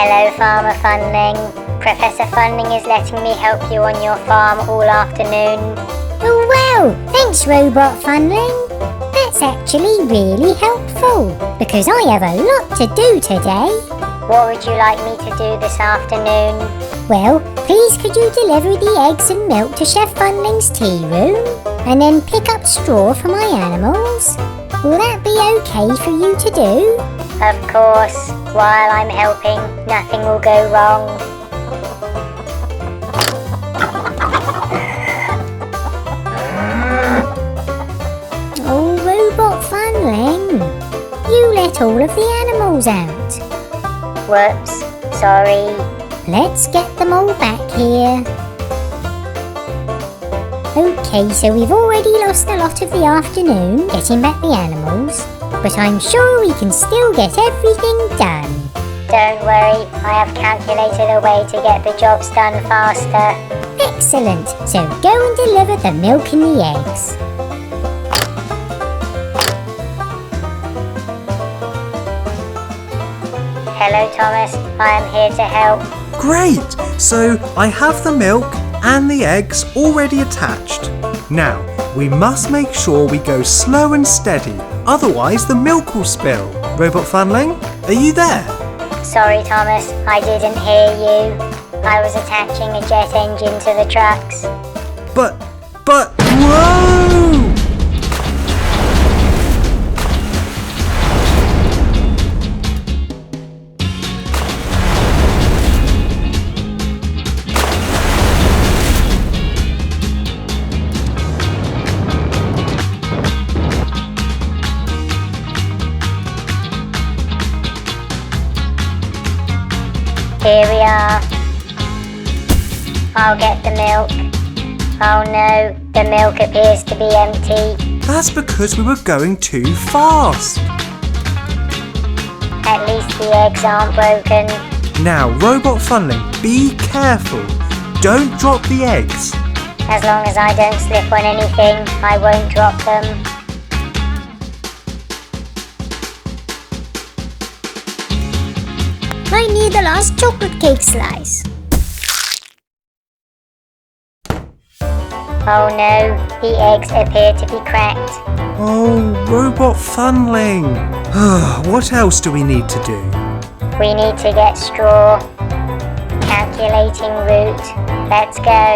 Hello, Farmer Funling. Professor Funling is letting me help you on your farm all afternoon. Oh wow, thanks Robot Funling. That's actually really helpful, because I have a lot to do today. What would you like me to do this afternoon? Well, please could you deliver the eggs and milk to Chef Funling's tea room? And then pick up straw for my animals? Will that be okay for you to do? Of course. While I'm helping, nothing will go wrong. Oh, Robot Funling, you let all of the animals out. Whoops, sorry. Let's get them all back here. Okay, so we've already lost a lot of the afternoon getting back the animals, but I'm sure we can still get everything done. Don't worry, I have calculated a way to get the jobs done faster. Excellent, so go and deliver the milk and the eggs. Hello, Thomas. I am here to help. Great! So I have the milk and the eggs already attached. Now, we must make sure we go slow and steady, otherwise the milk will spill. Robot Funling, are you there? Sorry, Thomas, I didn't hear you. I was attaching a jet engine to the trucks. But, whoa! Here we are. I'll get the milk. Oh no, the milk appears to be empty. That's because we were going too fast. At least the eggs aren't broken. Now, Robot Funling, be careful. Don't drop the eggs. As long as I don't slip on anything, I won't drop them. I need the last chocolate cake slice. Oh no, the eggs appear to be cracked. Oh, Robot Funling. What else do we need to do? We need to get straw. Calculating route. Let's go.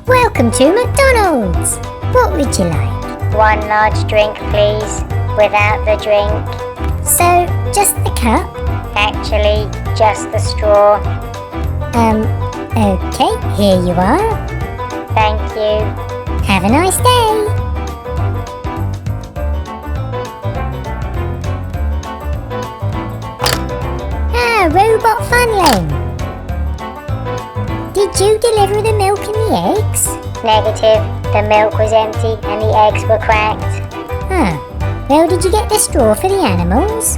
Welcome to McDonald's. What would you like? One large drink, please. Without the drink. So, just the cup? Actually, just the straw. Okay, here you are. Thank you. Have a nice day. Ah, Robot Funling. Did you deliver the milk and the eggs? Negative. The milk was empty and the eggs were cracked. Huh. Well, did you get the straw for the animals?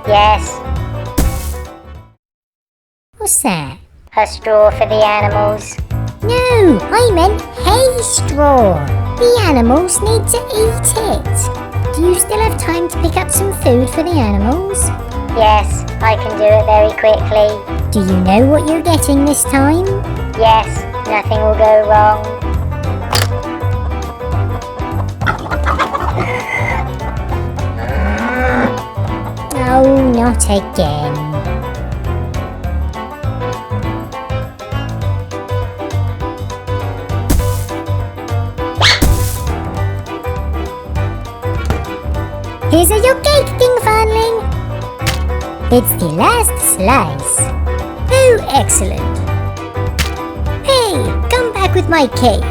Yes. What's that? A straw for the animals. No, I meant hay straw. The animals need to eat it. Do you still have time to pick up some food for the animals? Yes, I can do it very quickly. Do you know what you're getting this time? Yes, nothing will go wrong. Oh, not again. Here's your cake, King Funling. It's the last slice. Oh, excellent. Hey, come back with my cake.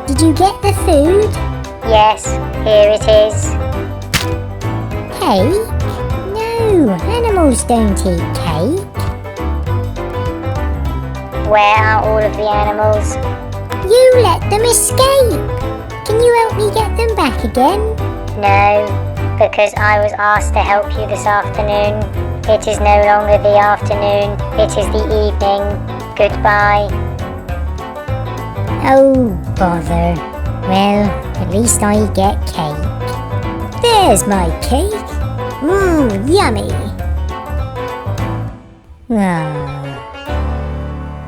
Did you get the food? Yes, here it is. Cake? No, animals don't eat cake. Where are all of the animals? You let them escape. Can you help me get them back again? No, because I was asked to help you this afternoon. It is no longer the afternoon, it is the evening. Goodbye. Oh, bother. Well, at least I get cake. There's my cake. Mmm, yummy. Ah.